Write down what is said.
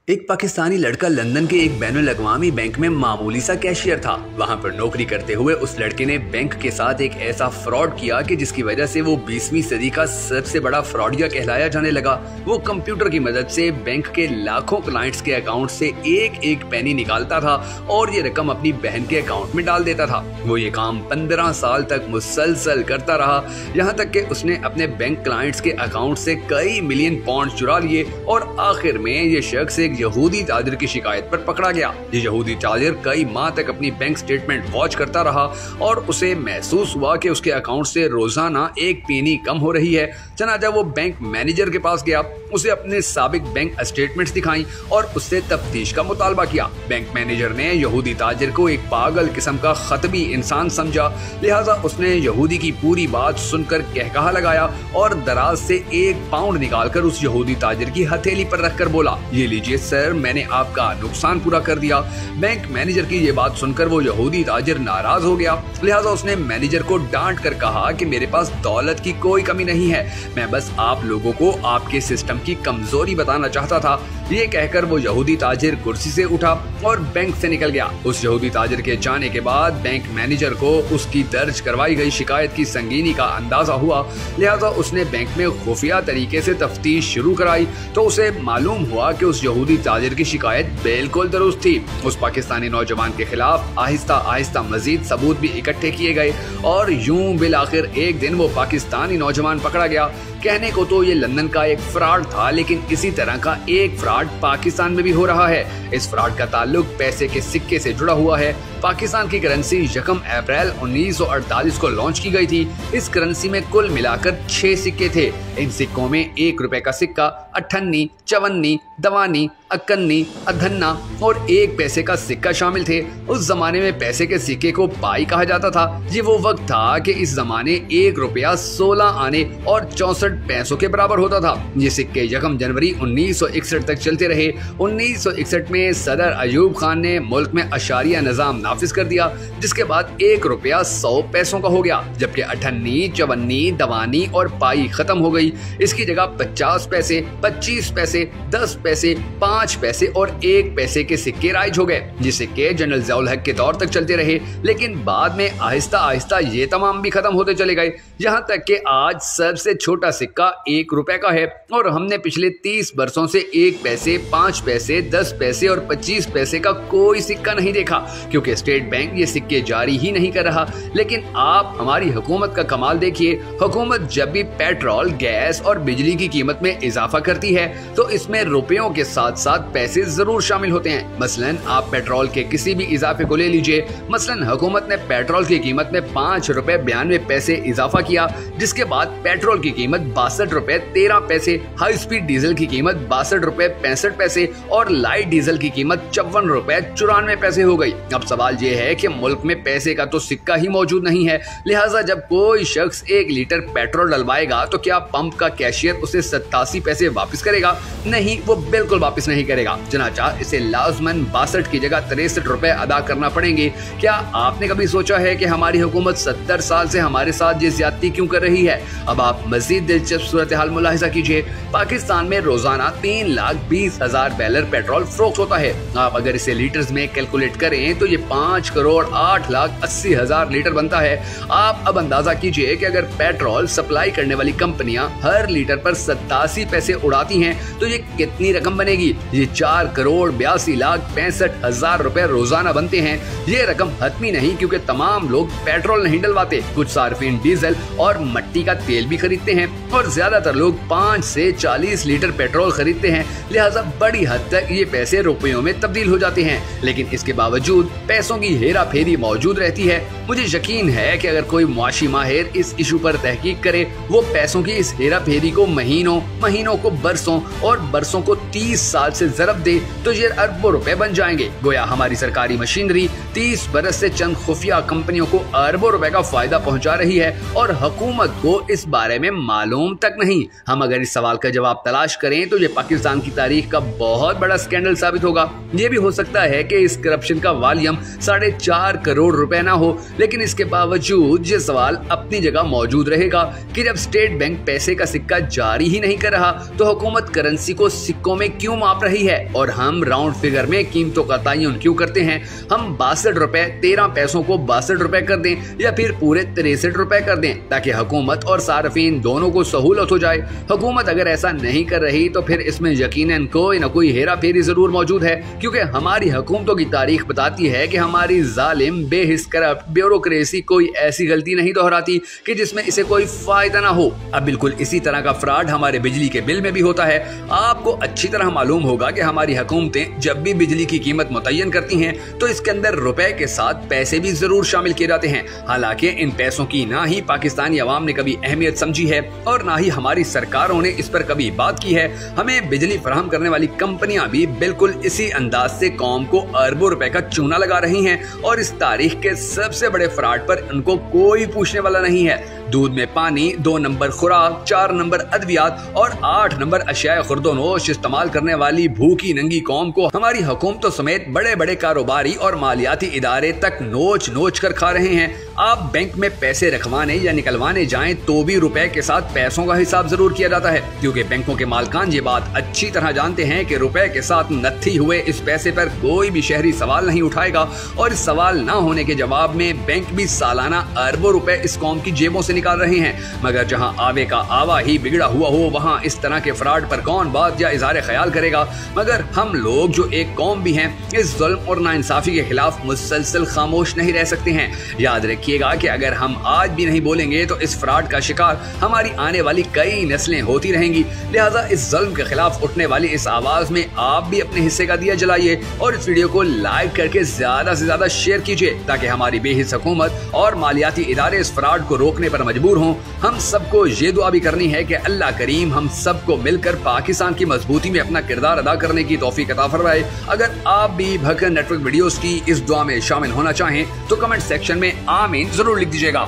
एक पाकिस्तानी लड़का लंदन के एक बैनुल अक़वामी बैंक में मामूली सा कैशियर था। वहां पर नौकरी करते हुए उस लड़के ने बैंक के साथ एक ऐसा फ्रॉड किया कि जिसकी वजह से वो 20वीं सदी का सबसे बड़ा फ्रॉडिया कहलाया जाने लगा। वो कंप्यूटर की मदद से बैंक के लाखों क्लाइंट्स के अकाउंट से एक एक पैनी निकालता था और ये रकम अपनी बहन के अकाउंट में डाल देता था। वो ये काम 15 साल तक मुसलसल करता रहा, यहाँ तक कि उसने अपने बैंक क्लाइंट्स के अकाउंट से कई मिलियन पाउंड चुरा लिए और आखिर में ये शख्स एक यहूदी ताजिर की शिकायत पर पकड़ा गया। ये यहूदी ताजिर कई माह तक अपनी बैंक स्टेटमेंट वॉच करता रहा और उसे महसूस हुआ कि उसके अकाउंट से रोजाना एक पेनी कम हो रही है। चनाचा वो बैंक मैनेजर के पास गया, उसे अपने साबिक बैंक स्टेटमेंट्स दिखाई और उससे तफ्तीश का मुतालबा किया। बैंक मैनेजर ने यहूदी ताजिर को एक पागल किस्म का खतबी इंसान समझा, लिहाजा उसने यहूदी की पूरी बात सुनकर कहकहा लगाया और दराज से 1 पाउंड निकालकर उस यहूदी ताजिर की हथेली पर रखकर बोला, ये लीजिए सर, मैंने आपका नुकसान पूरा कर दिया। बैंक मैनेजर की ये बात सुनकर वो यहूदी ताजिर नाराज हो गया, लिहाजा उसने मैनेजर को डांट कर कहा कि मेरे पास दौलत की कोई कमी नहीं है, मैं बस आप लोगों को आपके सिस्टम की कमजोरी बताना चाहता था। ये कहकर वो यहूदी ताजिर कुर्सी से उठा और बैंक से निकल गया। उस यहूदी ताजिर के जाने के बाद बैंक मैनेजर को उसकी दर्ज करवाई गई शिकायत की संगीनी का अंदाजा हुआ, लिहाजा उसने बैंक में खुफिया तरीके से तफ्तीश शुरू कराई तो उसे मालूम हुआ कि उस यहूदी ताजिर की शिकायत बिल्कुल दुरुस्त थी। उस पाकिस्तानी नौजवान के खिलाफ आहिस्ता आहिस्ता मजीद सबूत भी इकट्ठे किए गए और यूं बिल आखिर एक दिन वो पाकिस्तानी नौजवान पकड़ा गया। कहने को तो ये लंदन का एक फ्रॉड था, लेकिन इसी तरह का एक फ्रॉड पाकिस्तान में भी हो रहा है। इस फ्रॉड का ताल्लुक पैसे के सिक्के से जुड़ा हुआ है। पाकिस्तान की करेंसी 1 अप्रैल 1948 को लॉन्च की गई थी। इस करेंसी में कुल मिलाकर 6 सिक्के थे। इन सिक्कों में 1 रुपए का सिक्का, 58, 54, दवानी, अक्कन्नी, अधन्ना और 1 पैसे का सिक्का शामिल थे। उस जमाने में पैसे के सिक्के को पाई कहा जाता था। ये वो वक्त था कि इस जमाने 1 रुपया 16 आने और 64 पैसों के बराबर होता था। ये सिक्के 1 जनवरी 1961 तक चलते रहे। 1961 में सदर अयूब खान ने मुल्क में अशारिया निजाम नाफिज कर दिया, जिसके बाद 1 रुपया 100 पैसों का हो गया, जबकि 58, 54, दवानी और पाई खत्म हो गई। इसकी जगह 50 पैसे, 25 पैसे, 10 पैसे, 5 पैसे और 1 पैसे के सिक्के राइज हो गए। ये सिक्के जनरल ज़ियाउल हक के दौर तक चलते रहे, लेकिन बाद में आहिस्ता आहिस्ता ये तमाम भी खत्म होते चले गए, यहाँ तक कि आज सबसे छोटा सिक्का 1 रुपए का है और हमने पिछले 30 वर्षों से 1 पैसे, 5 पैसे, 10 पैसे और 25 पैसे का कोई सिक्का नहीं देखा, क्योंकि स्टेट बैंक ये सिक्के जारी ही नहीं कर रहा। लेकिन आप हमारी हुकूमत का कमाल देखिए, हुकूमत जब भी पेट्रोल, गैस और बिजली की कीमत में इजाफा करती है तो इसमें रुपयों के साथ साथ पैसे जरूर शामिल होते हैं। मसलन आप पेट्रोल के किसी भी इजाफे को ले लीजिए। मसलन हुकूमत ने पेट्रोल की कीमत में 5 रुपए 92 पैसे इजाफा किया, जिसके बाद पेट्रोल की कीमत 62 रुपए 13 पैसे, हाई स्पीड डीजल की कीमत 62 रुपए 65 पैसे और लाइट डीजल की कीमत 54 रुपए 94 पैसे हो गई। अब सवाल ये है कि मुल्क में पैसे का तो सिक्का ही मौजूद नहीं है, लिहाजा जब कोई शख्स 1 लीटर पेट्रोल डलवाएगा तो क्या पंप का कैशियर उसे 87 पैसे वापस करेगा? नहीं, वो बिल्कुल वापस नहीं करेगा। चनाचा इसे लाजमन 62 की जगह 63 रुपए अदा करना पड़ेंगे। क्या आपने कभी सोचा है कि हमारी हुकूमत 70 साल से हमारे साथ ये ज्यादती क्यों कर रही है? अब आप मजीद दिलचस्प सूरत हाल मुलाहिजा कीजिए। पाकिस्तान में रोजाना 3,20,000 बैरल पेट्रोल फरोख्त होता है। आप अगर इसे लीटर्स में कैलकुलेट करें तो ये 5,08,80,000 लीटर बनता है। आप अब अंदाजा कीजिए कि अगर पेट्रोल सप्लाई करने वाली कंपनियां हर लीटर पर 87 पैसे उड़ाती हैं तो ये कितनी रकम बनेगी? ये 4,82,65,000 रुपए रोजाना बनते हैं। ये रकम हतमी नहीं, क्योंकि तमाम लोग पेट्रोल नहीं डलवाते। कुछ सार्फिन डीजल और मट्टी का तेल भी खरीदते हैं और ज्यादातर लोग 5 से 40 लीटर पेट्रोल खरीदते हैं, लिहाजा बड़ी हद तक ये पैसे रुपयों में तब्दील हो जाते हैं। लेकिन इसके बावजूद पैसों की हेरा फेरी मौजूद रहती है। मुझे यकीन है कि अगर कोई मुआशी माहिर इस इशू पर तहकीक करे, वो पैसों की इस हेरा फेरी को महीनों, महीनों को बरसों और बरसों को 30 साल से ज़रब दे तो ये अरबों रुपए बन जाएंगे। गोया हमारी सरकारी मशीनरी 30 बरस से चंद खुफिया कंपनियों को अरबों रुपए का फायदा पहुंचा रही है और हुकूमत को इस बारे में मालूम तक नहीं। हम अगर इस सवाल का जवाब तलाश करें तो ये पाकिस्तान की तारीख का बहुत बड़ा स्कैंडल साबित होगा। ये भी हो सकता है कि इस करप्शन का वॉल्यूम 4.5 करोड़ रुपए ना हो, लेकिन इसके बावजूद ये सवाल अपनी जगह मौजूद रहेगा कि जब स्टेट बैंक पैसे का सिक्का जारी ही नहीं कर रहा तो हुकूमत करेंसी को सिक्कों में क्यों माप रही है और हम राउंड फिगर में कीमतों का तयन क्यों करते हैं। हम 62 रुपए 13 पैसों को 62 रुपए कर दें या फिर पूरे 63 रुपए कर दें ताकि हुकूमत और सार्फिन दोनों को सहूलत हो जाए। हुकूमत अगर ऐसा नहीं कर रही तो फिर इसमें यकीनन कोई न कोई हेरा फेरी जरूर मौजूद है, क्योंकि हमारी हुकूमतों की तारीख बताती है कि हमारी जालिम बेहिस करप्ट ब्यूरोक्रेसी कोई ऐसी गलती नहीं दोहराती कि जिसमें इसे कोई फायदा ना हो। अब बिल्कुल इसी तरह का फ्रॉड हमारे बिजली के बिल में भी होता है। आपको अच्छी तरह मालूम होगा कि हमारी हुकूमतें जब भी बिजली की कीमत मुतय्यन करती हैं तो इसके अंदर रुपए के साथ पैसे भी जरूर शामिल किए जाते हैं। हालांकि इन पैसों की ना ही पाकिस्तानी अवाम ने कभी अहमियत समझी है और ना ही हमारी सरकारों ने इस पर कभी बात की है। हमें बिजली फराहम करने वाली कंपनियां भी बिल्कुल इसी अंदाज से कौम को अरबों रुपए का चूना लगा रही हैं और इस तारीख के सबसे बड़े फ्रॉड पर उनको कोई पूछने वाला नहीं है। दूध में पानी, 2 नंबर खुराक, 4 नंबर अद्वियात और 8 नंबर अशियाए खुर्दोनोश इस्तेमाल करने वाली भूखी नंगी कौम को हमारी हुकूमतों समेत बड़े बड़े कारोबारी और मालियाती इदारे तक नोच नोच कर खा रहे हैं। आप बैंक में पैसे रखवाने या निकलवाने जाएं तो भी रुपए के साथ पैसों का हिसाब जरूर किया जाता है, क्योंकि बैंकों के मालकान ये बात अच्छी तरह जानते हैं कि रुपए के साथ नत्थी हुए इस पैसे पर कोई भी शहरी सवाल नहीं उठाएगा और इस सवाल न होने के जवाब में बैंक भी सालाना अरबों रुपए इस कौम की जेबों से निकाल रहे हैं। मगर जहां आवे का आवा ही बिगड़ा हुआ हो वहां इस तरह के फ्रॉड पर कौन बात या इज़हार ख्याल करेगा। मगर हम लोग जो एक कौम भी हैं इस जुल्म और नाइंसाफी के खिलाफ मुसलसल खामोश नहीं रह सकते हैं। याद रखिएगा कि अगर हम आज भी नहीं बोलेंगे तो इस फ्रॉड का शिकार हमारी आने वाली कई नस्लें होती रहेंगी। लिहाजा इस जुल्म के खिलाफ उठने वाली इस आवाज में आप भी अपने हिस्से का दिया जलाइए और इस वीडियो को लाइक करके ज्यादा से ज्यादा शेयर कीजिए ताकि हमारी बेहिस हुकूमत और मालियाती इदारे इस फ्रॉड को रोकने पर मजबूर हों। हम सबको ये दुआ भी करनी है कि अल्लाह करीम हम सबको मिलकर पाकिस्तान की मजबूती में अपना किरदार अदा करने की तौफीक अता फरमाए। अगर आप भी भखन नेटवर्क वीडियोस की इस दुआ में शामिल होना चाहें तो कमेंट सेक्शन में आमीन जरूर लिख दीजिएगा।